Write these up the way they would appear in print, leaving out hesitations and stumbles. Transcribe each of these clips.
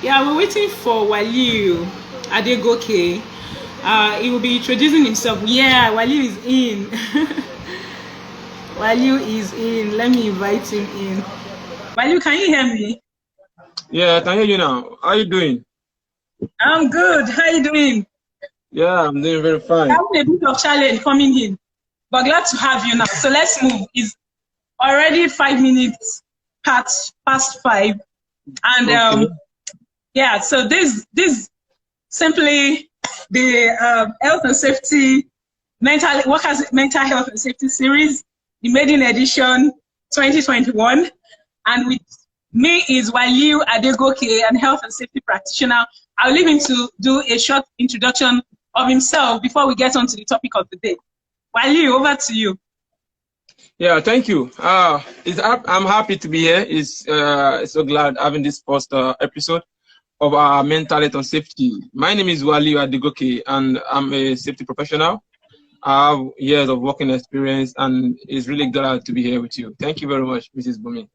Yeah, we're waiting for Waliu Adegoke. He will be introducing himself. Yeah, Waliu is in. Waliu is in. Let me invite him in. Waliu, can you hear me? Yeah, I can hear you now. How are you doing? I'm good. How are you doing? Yeah, I'm doing very fine. Having a bit of challenge coming in, but glad to have you now. So let's move. It's already 5 minutes past 5, and Okay. yeah. So this simply the health and safety workers mental health and safety series, the maiden edition 2021, and with me is Waliu Adegoke, an health and safety practitioner. I'll leave him to do a short introduction of himself before we get on to the topic of the day. Waliu, over to you. Yeah, thank you. I'm happy to be here. It's so glad having this first episode of our mental health and safety. My name is Waliu Adegoke, and I'm a safety professional. I have years of working experience, and it's really glad to be here with you. Thank you very much, Mrs. Bumi.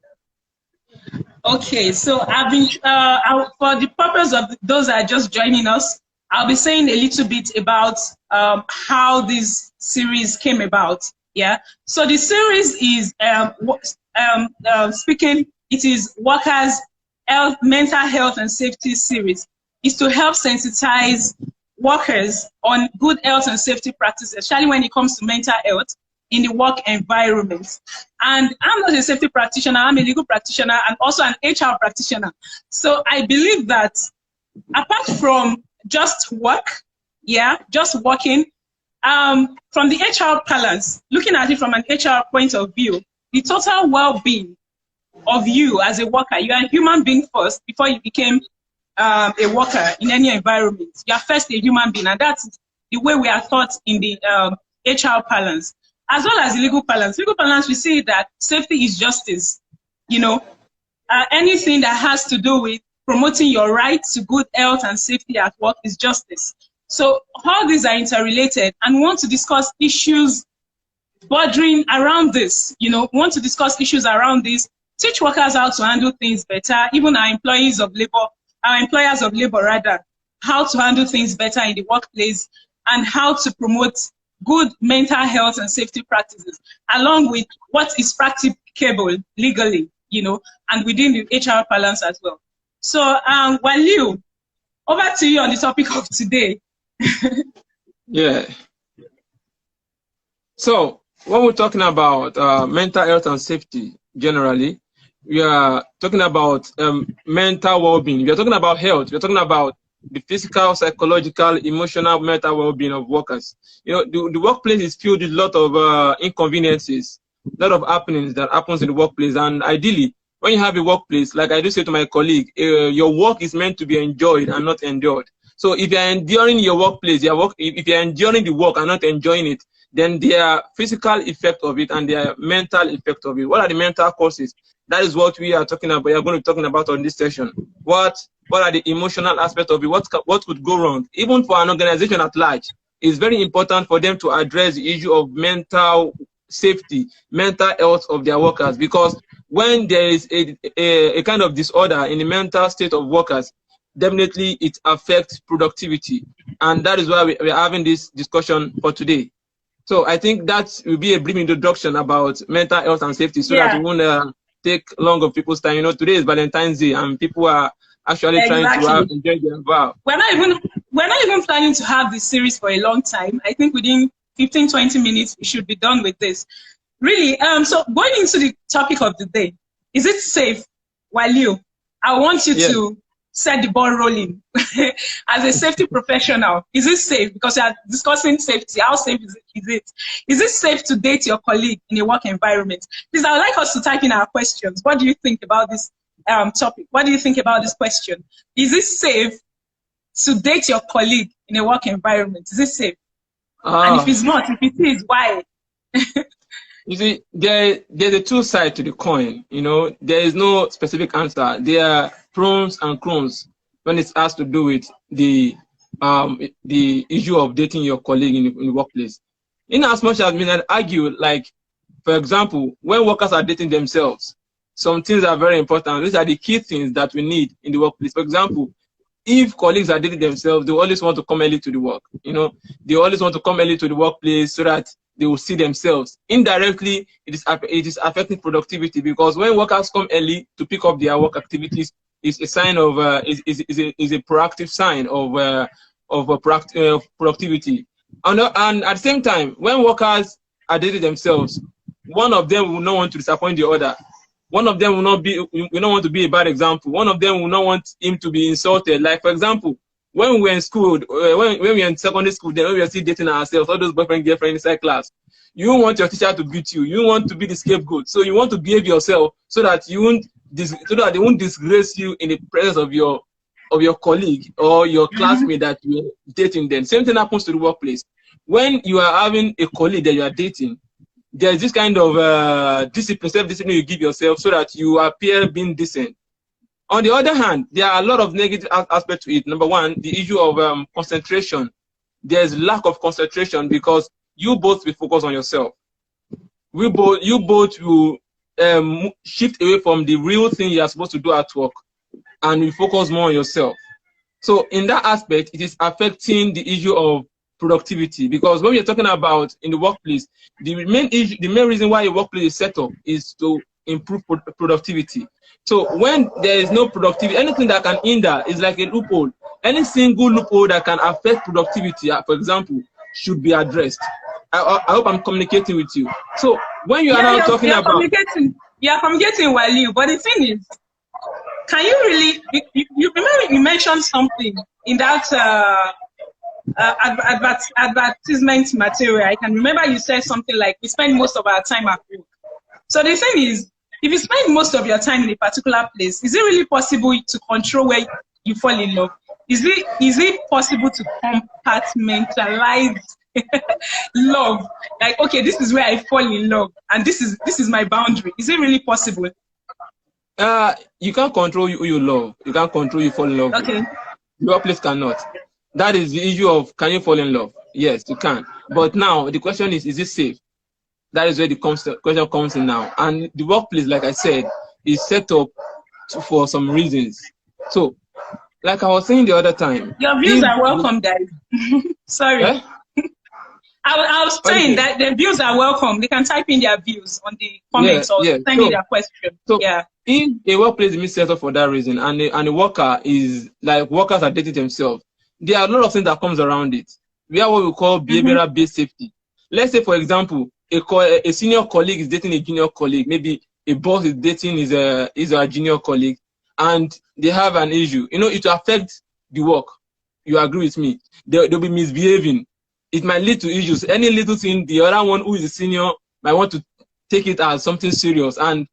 Okay, so I've been for the purpose of those that are just joining us, I'll be saying a little bit about how this series came about. Yeah, so the series is speaking. It is workers' health, mental health and safety series. Is to help sensitize workers on good health and safety practices, especially when it comes to mental health in the work environment. And I'm not a safety practitioner, I'm a legal practitioner and also an HR practitioner. So I believe that apart from just work, just working, from the HR balance, looking at it from an HR point of view, the total well-being of you as a worker, you are a human being first before you became a worker in any environment. You are first a human being, and that's the way we are taught in the HR balance. As well as the legal balance. Legal balance, we see that safety is justice. You know, anything that has to do with promoting your right to good health and safety at work is justice. So all these are interrelated, and we want to discuss issues bordering around this. You know, we want to discuss issues around this, teach workers how to handle things better, even our employers of labor rather, how to handle things better in the workplace and how to promote good mental health and safety practices, along with what is practicable legally, you know, and within the HR balance as well. So, Waliu, over to you on the topic of today. Yeah. So, when we're talking about mental health and safety generally, we are talking about mental well-being. We are talking about health. We are talking about the physical, psychological, emotional, mental well-being of workers. You know, the workplace is filled with a lot of inconveniences, a lot of happenings that happens in the workplace. And ideally, when you have a workplace, like I do say to my colleague, your work is meant to be enjoyed and not endured. So if you're enduring your workplace, if you're enduring the work and not enjoying it, then there are physical effect of it and there are mental effect of it. What are the mental causes? That is what we are talking about. We are going to be talking about on this session. What are the emotional aspects of it? What could go wrong? Even for an organization at large, it's very important for them to address the issue of mental safety, mental health of their workers, because when there is a kind of disorder in the mental state of workers, definitely it affects productivity. And that is why we're having this discussion for today. So I think that will be a brief introduction about mental health and safety so that we won't take long of people's time. You know, today is Valentine's Day and people are actually trying to enjoy their vow. We're not even planning to have this series for a long time. I think within 15-20 minutes we should be done with this. Really, so going into the topic of the day, is it safe? Waliu, I want you to set the ball rolling. As a safety professional, is it safe? Because we are discussing safety. How safe is it? Is it safe to date your colleague in a work environment? Please, I would like us to type in our questions. What do you think about this topic? What do you think about this question? Is it safe to date your colleague in a work environment? Is it safe? And if it's not, if it is, why? You see, there's a two sides to the coin. You know, there is no specific answer. There are pros and cons when it has to do with the issue of dating your colleague in the workplace. In as much as we can argue, like, for example, when workers are dating themselves, some things are very important. These are the key things that we need in the workplace. For example, if colleagues are dating themselves, they always want to come early to the work. They always want to come early to the workplace so that they will see themselves. Indirectly, it is affecting productivity, because when workers come early to pick up their work activities, is a sign of is a proactive sign of productivity. And at the same time, when workers are dating themselves, one of them will not want to disappoint the other. One of them will not want to be a bad example. One of them will not want him to be insulted. Like, for example, when we were in school, when we were in secondary school, then we were still dating ourselves, all those boyfriend, girlfriend inside class. You want your teacher to beat you. You want to be the scapegoat. So you want to behave yourself so that they won't disgrace you in the presence of your colleague or your classmate that you are dating. Then same thing happens to the workplace. When you are having a colleague that you are dating, there's this kind of discipline, self-discipline you give yourself so that you appear being decent. On the other hand, there are a lot of negative aspects to it. Number one, the issue of concentration. There's lack of concentration because you both will focus on yourself. You both will shift away from the real thing you are supposed to do at work and will focus more on yourself. So in that aspect, it is affecting the issue of productivity, because when we're talking about in the workplace, the main reason why a workplace is set up is to improve productivity. So when there is no productivity, anything that can hinder is like a loophole. Any single loophole that can affect productivity, for example, should be addressed. I hope I'm communicating with you. So when you are now talking about you're communicating while but the thing is, can you really, you remember you mentioned something in that advertisement material. I can remember you said something like, we spend most of our time at work. So the thing is, if you spend most of your time in a particular place, is it really possible to control where you fall in love? Is it possible to compartmentalize love? Like, okay, this is where I fall in love, and this is my boundary. Is it really possible? You can't control who you love. You can't control you fall in love. Okay. Your place cannot. That is the issue of, can you fall in love? Yes, you can. But now the question is it safe? That is where the question comes in now. And the workplace, like I said, is set up for some reasons. So, like I was saying the other time. Your views are welcome, guys. Sorry. Eh? I was saying that the views are welcome. They can type in their views on the comments or send me their question. So if a workplace is set up for that reason, and a worker is, like, workers are dating themselves, there are a lot of things that comes around it. We have what we call behavioral-based safety. Let's say, for example, a senior colleague is dating a junior colleague. Maybe a boss is dating his junior colleague, and they have an issue. It will affect the work. You agree with me? They'll be misbehaving. It might lead to issues. Any little thing, the other one who is a senior might want to take it as something serious and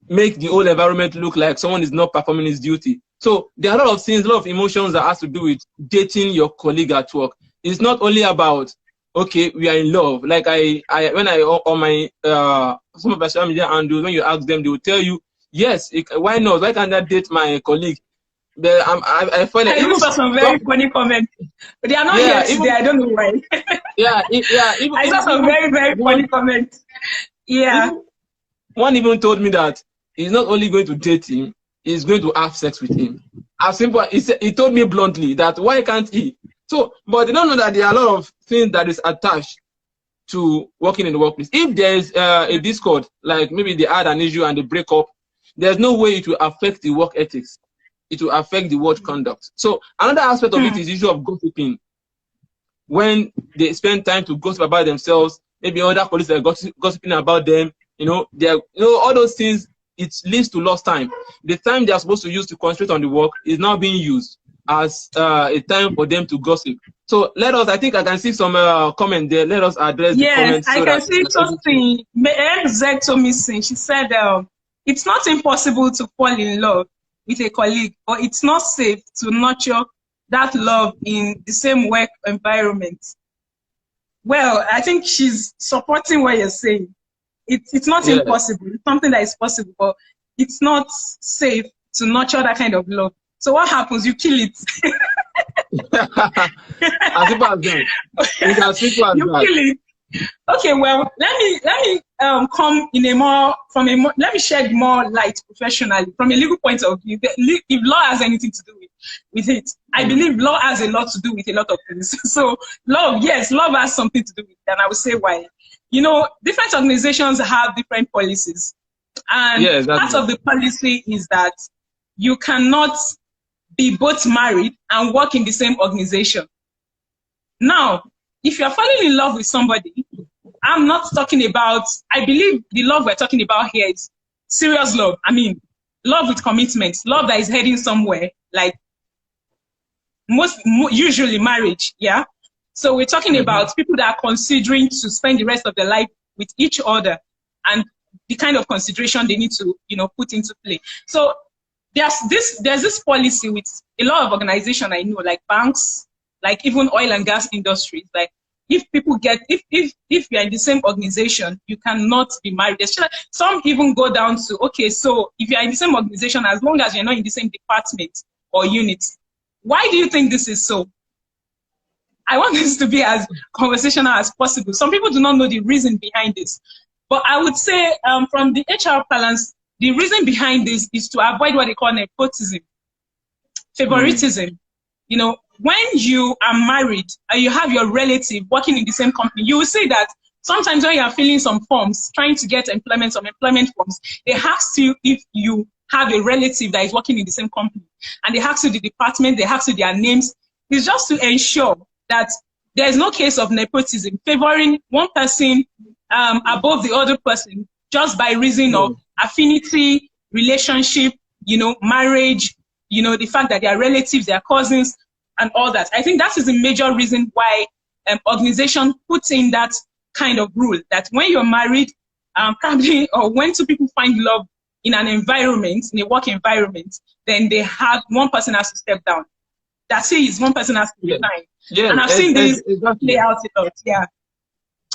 make the whole environment look like someone is not performing his duty. So there are a lot of things, a lot of emotions that has to do with dating your colleague at work. It's not only about, okay, we are in love. Like when I on my some of my social media handles, when you ask them, they will tell you, yes, why not? Why can't I date my colleague? But I find I saw some very funny comments, but they are not here today. I don't know why. I saw some very funny comments. Yeah. One even told me that he's not only going to date him, he's going to have sex with him. As simple, he told me bluntly that why can't he? So, but they don't know that there are a lot of things that is attached to working in the workplace. If there is a discord, like maybe they had an issue and they break up, there's no way it will affect the work ethics. It will affect the work conduct. So another aspect of it is the issue of gossiping. When they spend time to gossip about themselves, maybe other colleagues are gossiping about them, all those things, it leads to lost time. The time they are supposed to use to concentrate on the work is now being used as a time for them to gossip. So I think I can see some comment there. Let us address the comments. Yes, I can see something. MZ told me, she said, it's not impossible to fall in love with a colleague, but it's not safe to nurture that love in the same work environment. Well, I think she's supporting what you're saying. It's not impossible. It's something that is possible, but it's not safe to nurture that kind of love. So what happens? You kill it. As simple as that. It's as simple as you that. Kill it. Okay, well, let me come in a more let me shed more light professionally from a legal point of view. If law has anything to do with it, I believe law has a lot to do with a lot of things. So love, yes, love has something to do with it, and I will say why. You know, different organizations have different policies, and Yeah, exactly. part of the policy is that you cannot be both married and work in the same organization. Now, if you're falling in love with somebody, I'm not talking about, I believe the love we're talking about here is serious love. I mean, love with commitment, love that is heading somewhere, like usually marriage, yeah? So we're talking about people that are considering to spend the rest of their life with each other and the kind of consideration they need to, you know, put into play. So there's this policy with a lot of organizations I know, like banks, like even oil and gas industries, like if people get, if you're in the same organization, you cannot be married. Some even go down to, okay, so if you're in the same organization, as long as you're not in the same department or unit, why do you think this is so? I want this to be as conversational as possible. Some people do not know the reason behind this. But I would say from the HR balance, the reason behind this is to avoid what they call nepotism, favoritism. You know, when you are married and you have your relative working in the same company, you will see that sometimes when you are filling some forms, trying to get employment, some employment forms, they ask you if you have a relative that is working in the same company. And they ask you the department, they ask you their names. It's just to ensure that there is no case of nepotism, favoring one person above the other person just by reason of affinity, relationship, you know, marriage, you know, the fact that they are relatives, they are cousins, and all that. I think that is the major reason why organization puts in that kind of rule, that when you're married, probably, or when two people find love in an environment, in a work environment, then they have, one person has to step down. That's it, one person has to resign. Yeah, and I've seen this play out a lot, yeah.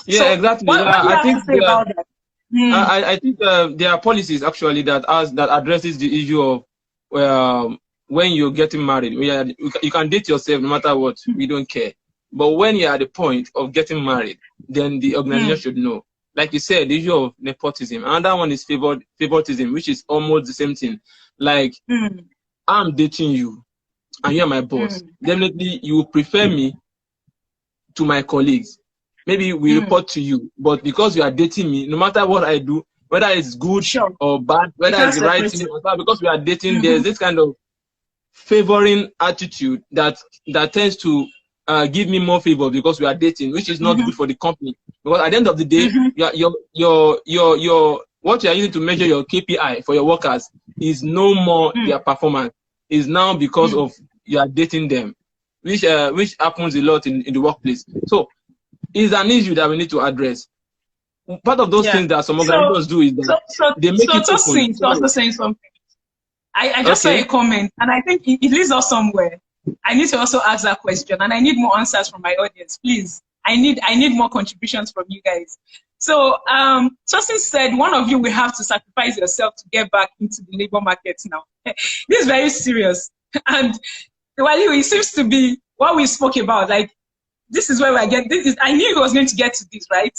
Yeah, so exactly. What do you have to say about that? I think there are policies actually that addresses the issue of when you're getting married. You can date yourself no matter what. We don't care. But when you're at the point of getting married, then the organization should know. Like you said, the issue of nepotism. Another one is favoritism, which is almost the same thing. Like, I'm dating you, and you're my boss. Definitely, you will prefer me to my colleagues. Maybe we report to you, but because you are dating me, no matter what I do, whether it's good or bad, whether it's the right thing or bad, because we are dating, there's this kind of favoring attitude that tends to give me more favor because we are dating, which is not good for the company. Because at the end of the day, your what you are using to measure your KPI for your workers is no more their performance. Is now because of you are dating them, which happens a lot in the workplace. So it's an issue that we need to address. Part of those things that some organizations do is that they make it open. So also saying something. I just saw a comment, and I think it leads us somewhere. I need to also ask that question, and I need more answers from my audience, please. I need more contributions from you guys. So Tosin said, one of you will have to sacrifice yourself to get back into the labor market now. This is very serious. And Waliu, it seems to be what we spoke about. Like, this is where I get this. I knew he was going to get to this, right?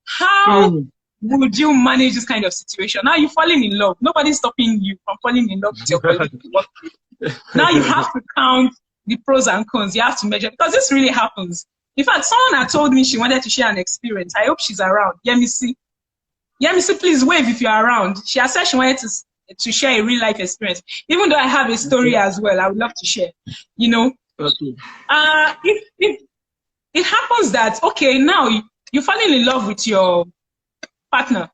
How would you manage this kind of situation? Now you're falling in love. Nobody's stopping you from falling in love with your colleague. Now you have to count the pros and cons. You have to measure, because this really happens. In fact, someone had told me she wanted to share an experience. I hope she's around. Yemisi, please wave if you're around. She has said she wanted to share a real life experience. Even though I have a story as well, I would love to share. You know, if it happens that, okay, now you're falling in love with your partner.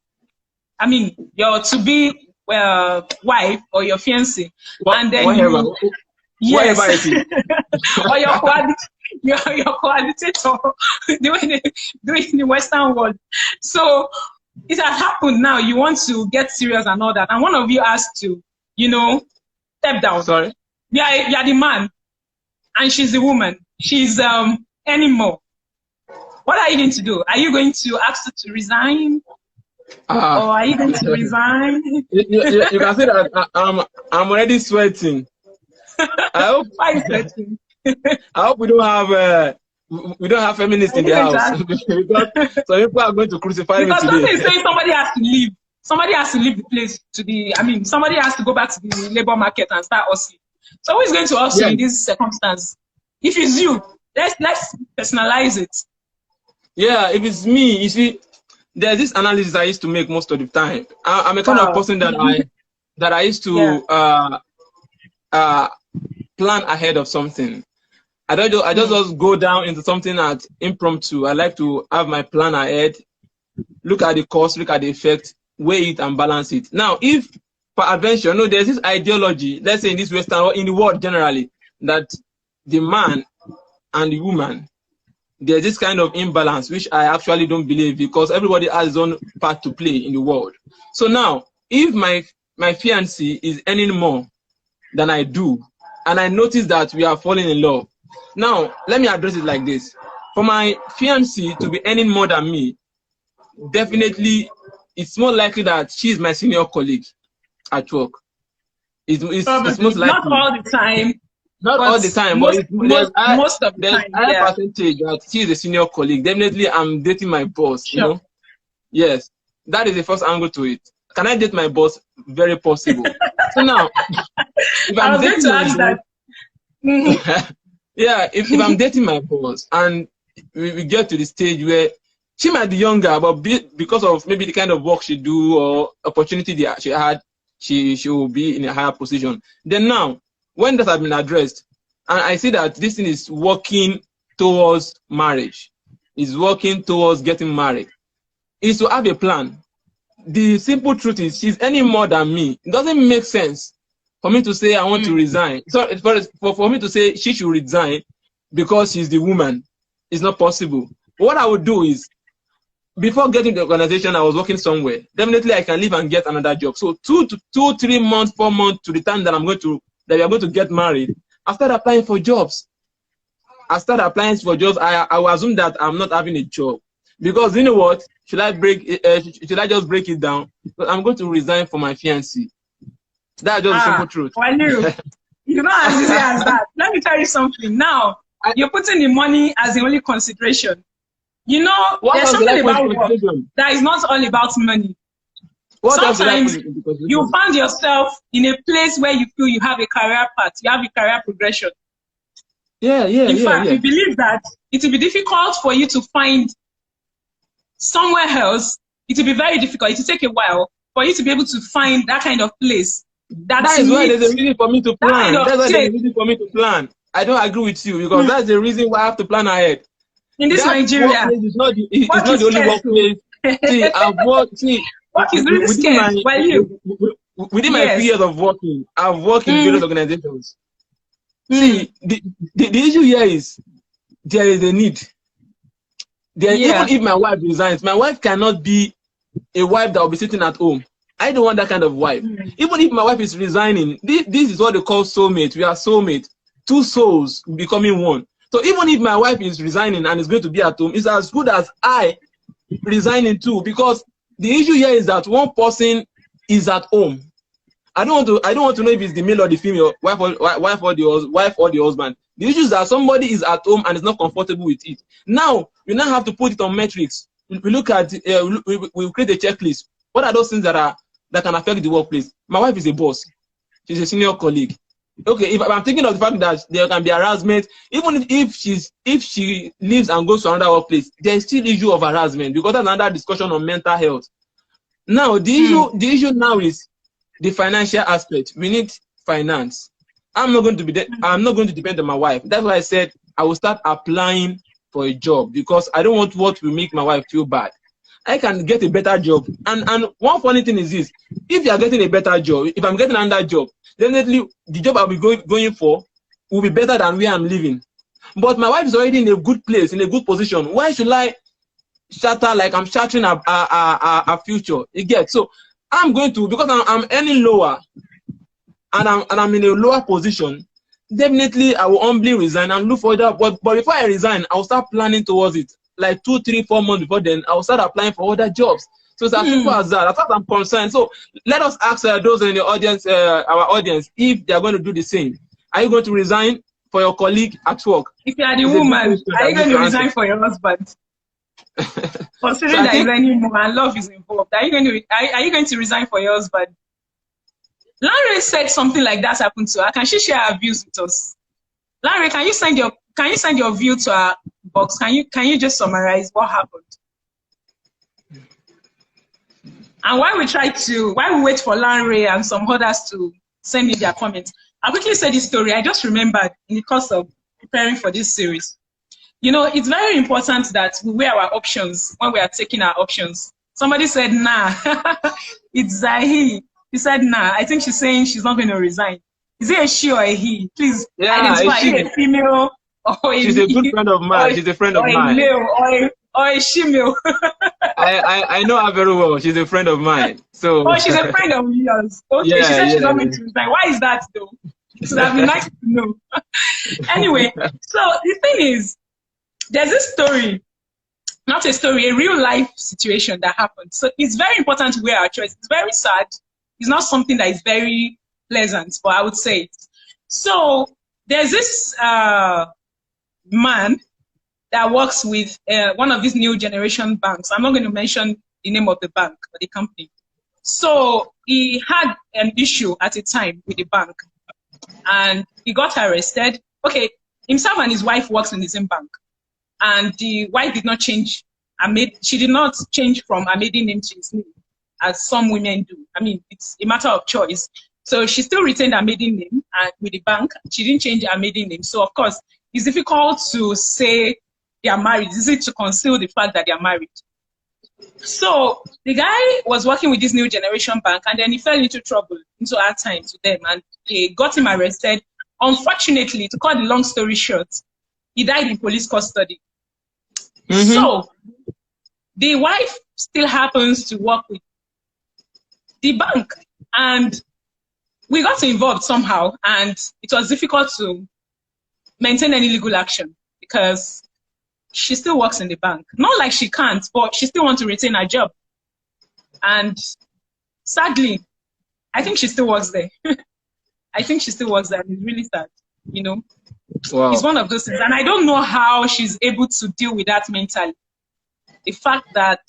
I mean, your to-be wife or your fiancé. And then whatever it is. Or your cohabitator doing in the Western world. So it has happened now. You want to get serious and all that. And one of you has to, you know, step down. Sorry? You're the man. And she's the woman. She's anymore. What are you going to do? Are you going to ask her to resign? Or are you going to resign? You can say that I'm already sweating. I hope, why are you sweating? I hope we don't have we don't have feminists in the house. Because some people are going to crucify me today. Because something is saying somebody has to leave. Somebody has to leave the place somebody has to go back to the labor market and start hustling. So who is going to hustle in this circumstance? If it's you, let's personalize it. Yeah, if it's me, you see, there's this analysis I used to make most of the time. I'm a kind of person that I used to plan ahead of something. I just go down into something at impromptu. I like to have my plan ahead, look at the cost, look at the effect, weigh it and balance it. Now, if per adventure, there's this ideology, let's say in this Western or in the world generally, that the man and the woman, there's this kind of imbalance, which I actually don't believe, because everybody has his own part to play in the world. So now, if my fiancé is earning more than I do, and I notice that we are falling in love, now let me address it like this. For my fiancé to be earning more than me, definitely it's more likely that she is my senior colleague at work. It's most likely. Not all the time. Not all the time, most of the time. There's a percentage that she is a senior colleague. Definitely, I'm dating my boss. Sure. You know, yes, that is the first angle to it. Can I date my boss? Very possible. So now, if I'm dating my boss, yeah, if I'm dating my boss and we get to the stage where she might be younger, but because of maybe the kind of work she do or opportunity she had, she will be in a higher position. Then now, when that has been addressed, and I see that this thing is working towards marriage, is working towards getting married, is to have a plan. The simple truth is she's earning more than me. It doesn't make sense for me to say I want to resign. So for me to say she should resign because she's the woman, it's not possible. What I would do is, before getting the organization, I was working somewhere. Definitely, I can leave and get another job. So 2 to 3 months, 4 months to the time that we are going to get married, I started applying for jobs. I will assume that I'm not having a job, because you know what? Should I just break it down? But I'm going to resign for my fiancé. That's just the simple truth. Well, you know as easy as that. Let me tell you something. Now you're putting the money as the only consideration. You know, there's something about work that is not all about money. Sometimes you find yourself in a place where you feel you have a career path, you have a career progression. In fact, you believe that it will be difficult for you to find somewhere else. It will be very difficult. It will take a while for you to be able to find that kind of place. That is why there's a reason for me to plan. That's why there's a reason for me to plan. I don't agree with you, because that's the reason why I have to plan ahead. In this Nigeria, it's not the only workplace. See, I've worked. Work is really scarce. Within my period of working, I've worked in various organizations. See, the issue here is there is a need. Even if my wife resigns, my wife cannot be a wife that will be sitting at home. I don't want that kind of wife. Even if my wife is resigning, this is what they call soulmate. We are soulmate. Two souls becoming one. So even if my wife is resigning and is going to be at home, it's as good as I resigning too, because the issue here is that one person is at home. I don't want to know if it's the male or the female, wife or the husband. The issue is that somebody is at home and is not comfortable with it. Now we now have to put it on metrics. We look at we create a checklist. What are those things that can affect the workplace? My wife is a boss. She's a senior colleague. Okay, if I'm thinking of the fact that there can be harassment, even if she leaves and goes to another workplace, there is still issue of harassment, because that's another discussion on mental health. Now the issue now is the financial aspect. We need finance. I'm not going to depend on my wife. That's why I said I will start applying for a job, because I don't want what will make my wife feel bad. I can get a better job. And one funny thing is this: if you are getting a better job, if I'm getting another job, definitely the job I'll be going for will be better than where I'm living. But my wife is already in a good place, in a good position. Why should I shatter like I'm shattering a future? You get? So I'm going to, because I'm earning lower and I'm in a lower position, definitely I will humbly resign and look for that. But before I resign, I'll start planning towards it. Like 2, 3, 4 months before then, I'll start applying for other jobs. So it's as simple as that. As far as I'm concerned. So let us ask those in the audience, our audience, if they are going to do the same. Are you going to resign for your colleague at work? If you are the woman, are you going to resign for your husband? Considering there is any more and love is involved, are you going to resign for your husband? Lanre said something like that happened to her. Can she share her views with us? Lanre, can you send your view to our box? Can you just summarize what happened? And while we wait for Lanre and some others to send me their comments, I'll quickly say this story. I just remembered in the course of preparing for this series. You know, it's very important that we weigh our options when we are taking our options. Somebody said, nah. It's Zahi. He said, nah. I think she's saying she's not going to resign. Is it a she or a he? Please identify. Is it a female or a She's a good friend of mine. She's a friend of mine. A male or a she-male. I know her very well. She's a friend of mine. So. Oh, she's a friend of yours. Okay, yeah, she said she's not going to resign. Why is that though? It would have been nice to know. Anyway, so the thing is, there's this story, not a story, a real life situation that happened. So it's very important to weigh our choice. It's very sad. It's not something that is very pleasant, but I would say it. So there's this man that works with one of these new generation banks. I'm not going to mention the name of the bank or the company. So he had an issue at a time with the bank and he got arrested. Okay, himself and his wife works in the same bank. And the wife did not change. She did not change from her maiden name to his name, as some women do. I mean, it's a matter of choice. So she still retained her maiden name with the bank. She didn't change her maiden name. So, of course, it's difficult to say they are married. It's easy to conceal the fact that they are married. So the guy was working with this new generation bank, and then he fell into trouble, into hard times with them, and they got him arrested. Unfortunately, to cut the long story short, he died in police custody. So the wife still happens to work with the bank, and we got involved somehow, and it was difficult to maintain any legal action because she still works in the bank. Not like she can't, but she still wants to retain her job. And sadly, I think she still works there. I think she still works there. It's really sad, you know. Wow. It's one of those things. And I don't know how she's able to deal with that mentally. The fact that,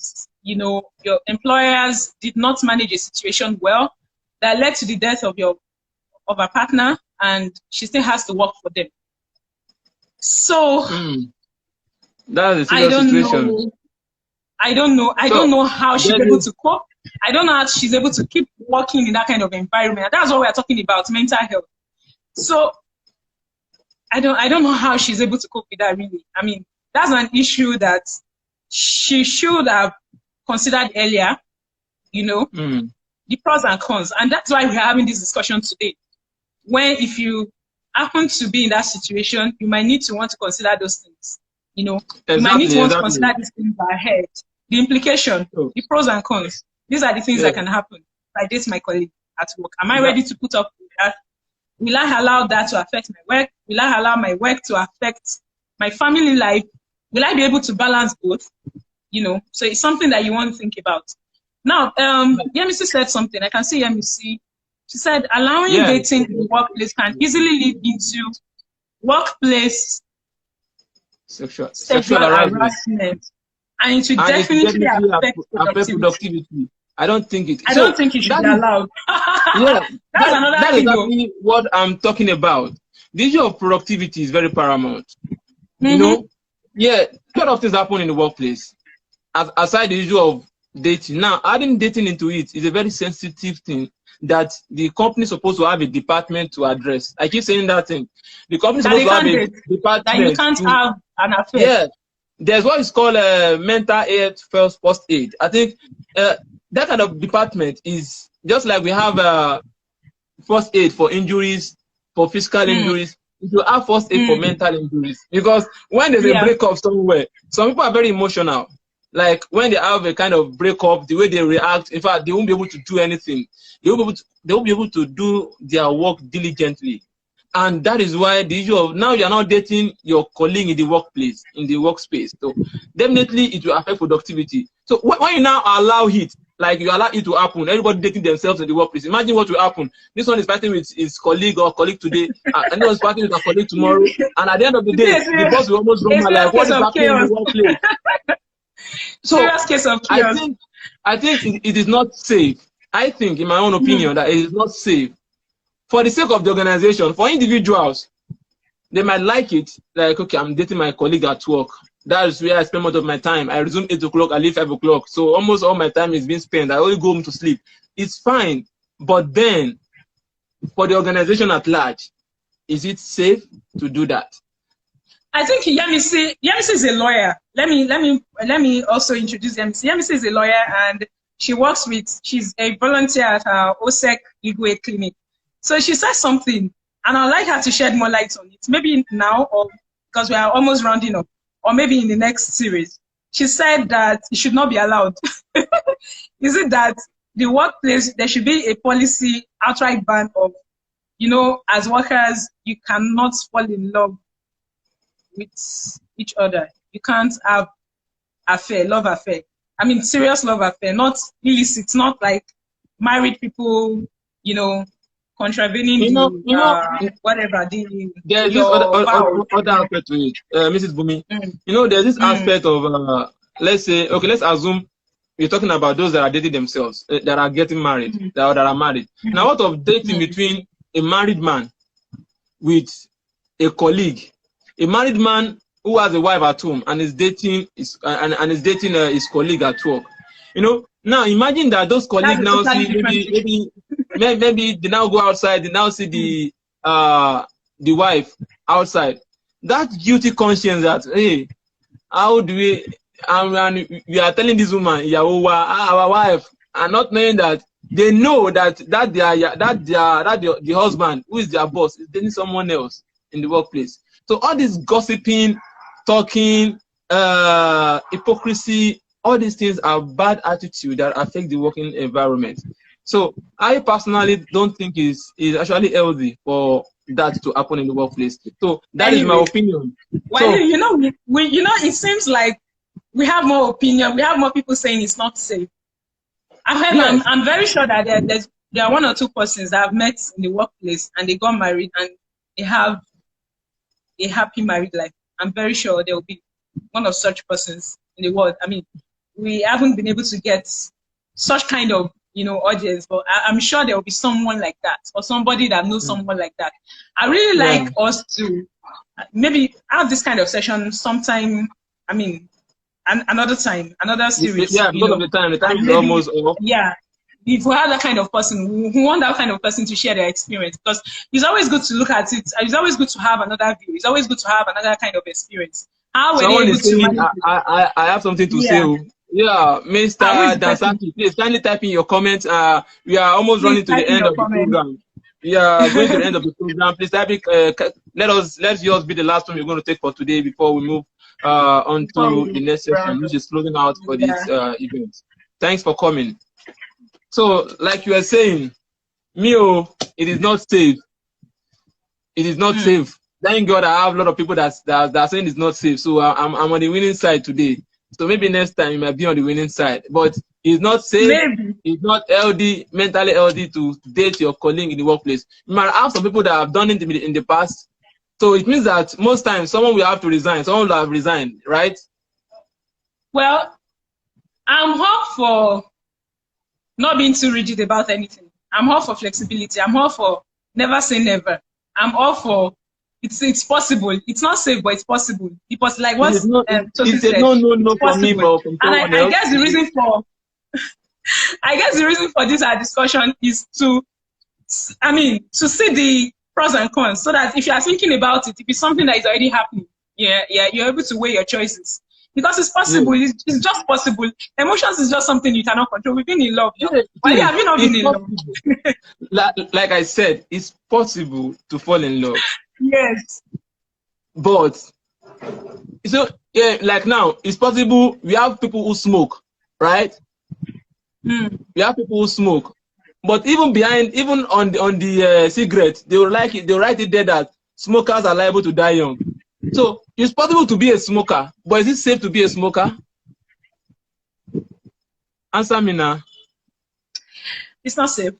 you know, your employers did not manage a situation well that led to the death of her partner, and she still has to work for them. So that is a serious situation. I don't know how she's able to cope. I don't know how she's able to keep working in that kind of environment. That's what we're talking about, mental health. So I don't know how she's able to cope with that, really. I mean, that's an issue that she should have considered earlier, you know, the pros and cons. And that's why we're having this discussion today. When if you happen to be in that situation, you might need to want to consider those things. You know, you might need to want to consider these things ahead. The implication, the pros and cons. These are the things that can happen. I date my colleague at work. Am I ready to put up with that? Will I allow that to affect my work? Will I allow my work to affect my family life? Will I be able to balance both? You know, so it's something that you want to think about. Now, Yemisi said something. I can see Yemisi. She said, allowing dating in the workplace can easily lead into workplace sexual harassment. And it should definitely affect productivity. I don't think it. I don't think it should be allowed. Yeah, that is exactly what I'm talking about. The issue of productivity is very paramount. You know, a lot of things happen in the workplace. Aside the issue of dating, now adding dating into it is a very sensitive thing that the company is supposed to have a department to address. I keep saying that thing. The company is supposed to have a department. That you can't have an affair. Yeah, there's what is called mental health first aid. I think that kind of department is just like we have first aid for injuries, for physical injuries. You have first aid for mental injuries, because when there's a breakup somewhere, some people are very emotional. Like when they have a kind of breakup, the way they react, in fact, they won't be able to do anything. They won't be able to do their work diligently. And that is why the issue of now you're not dating your colleague in the workplace, in the workspace. So definitely it will affect productivity. So when you now allow it, like you allow it to happen. Everybody dating themselves in the workplace. Imagine what will happen. This one is fighting with his colleague or colleague today, and this one is fighting with a colleague tomorrow. And at the end of the day, the boss will almost run like, what is happening in the workplace? So serious case of chaos. I think it is not safe. I think, in my own opinion, that it is not safe for the sake of the organization. For individuals, they might like it, like, okay, I'm dating my colleague at work. That's where I spend most of my time. I resume 8 o'clock, I leave 5 o'clock. So almost all my time is being spent. I only go home to sleep. It's fine. But then, for the organization at large, is it safe to do that? I think Yemisi is a lawyer. Let me also introduce Yemisi. Yemisi is a lawyer, and she's a volunteer at our OSEC Igwe clinic. So she said something, and I'd like her to shed more light on it. Maybe now, or because we are almost rounding up, or maybe in the next series. She said that it should not be allowed. Is it that the workplace, there should be a policy, outright ban of, as workers, you cannot fall in love with each other. You can't have love affair. I mean, serious love affair, not illicit, not like married people, contravening whatever. There's this other aspect to it, Mrs. Bumi. There's this aspect of, let's say, okay, let's assume you're talking about those that are dating themselves, that are getting married, that are married. Now, what of dating between a married man with a colleague? A married man who has a wife at home and is dating his colleague at work. Now imagine that those colleagues now see maybe they now go outside, they now see the wife outside. That guilty conscience that, hey, how do we we are telling this woman, our wife, and not knowing that they know that the husband who is their boss is dating someone else in the workplace. So all this gossiping, talking, hypocrisy, all these things are bad attitude that affect the working environment. So I personally don't think is actually healthy for that to happen in the workplace. So that is my opinion. Well, so, it seems like we have more opinion. We have more people saying it's not safe. However, I'm very sure that there are 1 or 2 persons that have met in the workplace and they got married and they have a happy married life. I'm very sure there will be one of such persons in the world. I mean, we haven't been able to get such kind of, audience, but I'm sure there will be someone like that or somebody that knows someone like that. I really like us to maybe have this kind of session sometime, I mean, another time, another series. Yeah, because of the time is almost over. Yeah. If we have that kind of person, we want that kind of person to share their experience, because it's always good to look at it. It's always good to have another view. It's always good to have another kind of experience. How were they able to I have something to say. Yeah, Mr. Dansaki, please kindly type in your comments. We are almost running to the end of the program. We are going to the end of the program. Please type it. Let yours be the last one we're going to take for today before we move on to the next session, which is closing out for this event. Thanks for coming. So, like you were saying, Mio, it is not safe. It is not safe. Thank God I have a lot of people that are saying it's not safe. So I'm on the winning side today. So maybe next time you might be on the winning side. But it's not safe. Maybe. It's not healthy, mentally healthy to date your colleague in the workplace. You might have some people that have done it in the past. So it means that most times someone will have to resign. Someone will have resigned, right? Well, I'm all for not being too rigid about anything. I'm all for flexibility. I'm all for never say never. I'm all for it's possible. It's not safe, but it's possible. It's like what Tosin said. No for me, but from and I guess the reason for this discussion is to see the pros and cons, so that if you are thinking about it, if it's something that is already happening, you're able to weigh your choices. Because it's possible, it's just possible. Emotions is just something you cannot control. We've been in love. Why have you not been in love? Like I said, it's possible to fall in love. Yes. But, like now, it's possible. We have people who smoke, right? We have people who smoke. But even on the cigarette, they will write it there that smokers are liable to die young. So it's possible to be a smoker, but is it safe to be a smoker? Answer me now. It's not safe.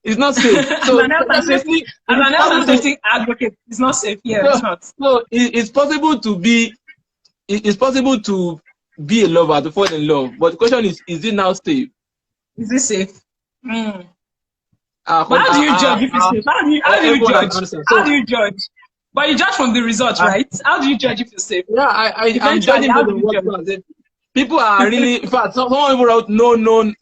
It's not safe. So as an health and safety advocate, it's not safe. Yeah, it's not. So it's possible to be. It's possible to be a lover, to fall in love, but the question is it now safe? Is it safe? Mm. How do you judge if it's safe? How do you judge? How do you judge? But you judge from the results, right? How do you judge if it's safe? Yeah, I'm judging the people are really. In fact, someone even wrote no.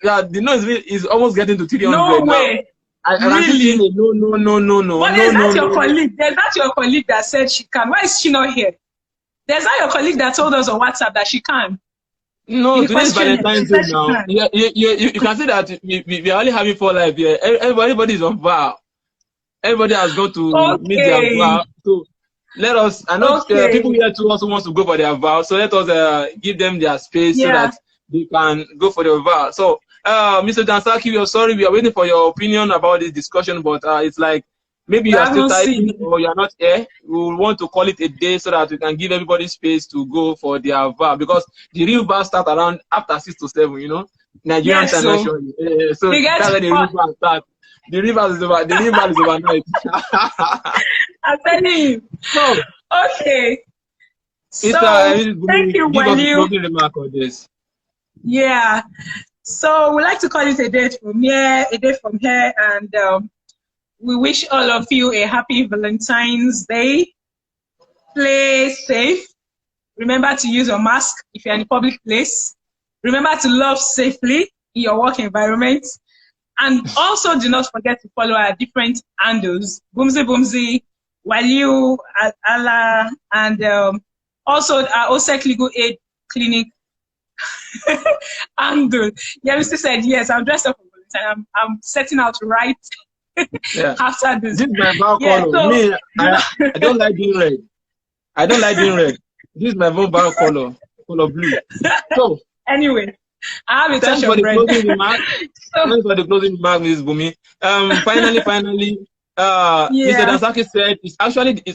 Yeah, the no is almost getting to 300. No way. Really? No. But is that your colleague? There's not your colleague that said she can. Why is she not here? There's not your colleague that told us on WhatsApp that she can. No, today's Valentine's Day now. You can see that we are only having 4 lives here. Everybody is on vow. Everybody has gone to meet their vow. So let us. I know people here too also want to go for their vow. So let us give them their space so that they can go for their vow. So. Mr. Dansaki, we are sorry, we are waiting for your opinion about this discussion, but it's like maybe you are still typing or you are not here. We will want to call it a day so that we can give everybody space to go for their VAR, because the real VAR starts around after 6 to 7, you know, Nigerian time actually. So that's where the real VAR starts. The real VAR is overnight. I'm telling you. So, okay. So thank you, Waliu. Give us a remark on this. Yeah. So we like to call it a day from here, and we wish all of you a happy Valentine's Day. Play safe. Remember to use your mask if you're in a public place. Remember to love safely in your work environment. And also do not forget to follow our different handles, Boomsy, Waliu, Allah, and also our OSEC Legal Aid Clinic. Andrew, Yemisi said yes. I'm dressed up for Valentine. I'm setting out to write after this. This is my vow color. So, me, I don't like being red. I don't like being red. This is my vow color blue. So anyway, I have a touch of red. Thanks for the closing remark, Ms. Bumi. Finally. Mr. Dansaki said it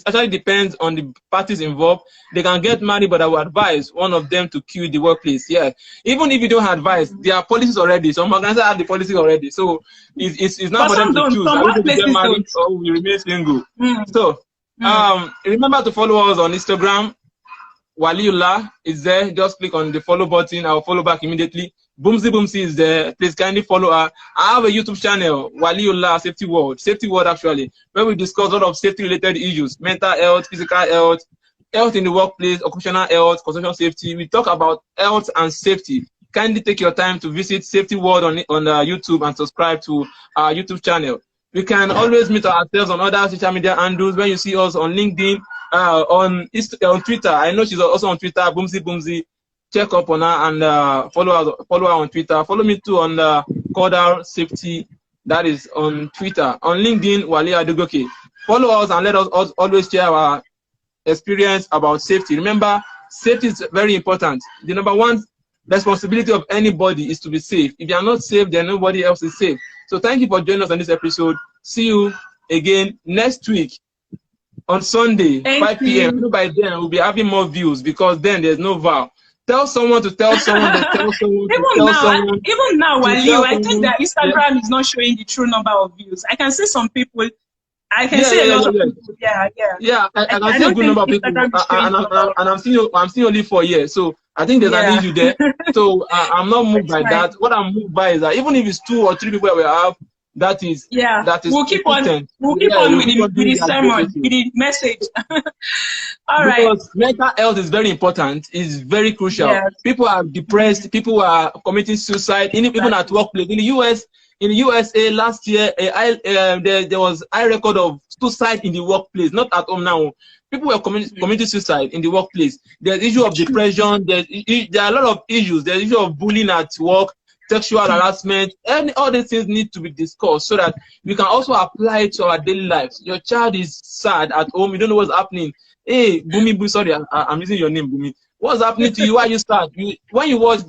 actually depends on the parties involved. They can get married, but I would advise one of them to quit the workplace. Yeah, even if you don't advise, there are policies already. Some organizations have the policy already, so it's not for them to choose. I want to get married or we remain single. So remember to follow us on Instagram. Waliullah is there. Just click on the follow button. I'll follow back immediately. Boomsy is there. Please kindly follow her. I have a YouTube channel, Waliullah Safety World actually, where we discuss a lot of safety related issues, mental health, physical health, health in the workplace, occupational health, construction safety. We talk about health and safety. Kindly take your time to visit Safety World on YouTube and subscribe to our YouTube channel. We can always meet ourselves on other social media handles. When you see us on LinkedIn, on Twitter, I know she's also on Twitter, Boomsy. Check up on her and follow her on Twitter. Follow me too on Cordal Safety, that is on Twitter. On LinkedIn, Wale Adegoke. Follow us and let us always share our experience about safety. Remember, safety is very important. The number one responsibility of anybody is to be safe. If you are not safe, then nobody else is safe. So thank you for joining us on this episode. See you again next week on Sunday, 5 p.m. By then, we'll be having more views because then there's no vow. Tell someone to tell someone to tell someone to tell someone. Even now, Waliu, I think that Instagram is not showing the true number of views. I can see some people. I can see a lot of people. Yeah, I can see a good number of people. And I'm seeing only 4 years. So I think there's an issue there. So I'm not moved by that. What I'm moved by is that even if it's 2 or 3 people we have, that is we'll keep on with the sermon, with the message. All right. Because mental health is very important, it's very crucial. Yes. People are depressed, people are committing suicide, even at workplace. In the USA last year, there was a high record of suicide in the workplace, not at home now. People were committing suicide in the workplace. There's issue of depression, there are a lot of issues. There's issue of bullying at work, sexual harassment, and all these things need to be discussed so that we can also apply it to our daily lives. Your child is sad at home, you don't know what's happening. Hey, Bumi, sorry, I'm using your name, Bumi. What's happening to you? Why you sad? When you watch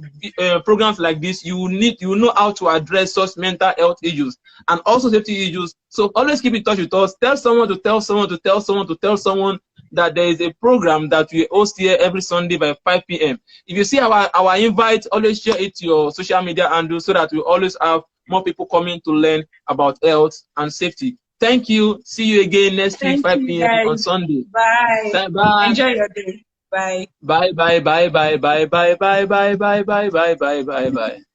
programs like this, you know how to address such mental health issues and also safety issues. So always keep in touch with us. Tell someone to tell someone to tell someone to tell someone that there is a program that we host here every Sunday by 5 p.m. If you see our invite, always share it to your social media handle so that we always have more people coming to learn about health and safety. Thank you. See you again next week, 5 p.m. on Sunday. Bye. Bye. Enjoy your day. Bye. Bye, bye, bye, bye, bye, bye, bye, bye, bye, bye, bye, bye, bye, bye.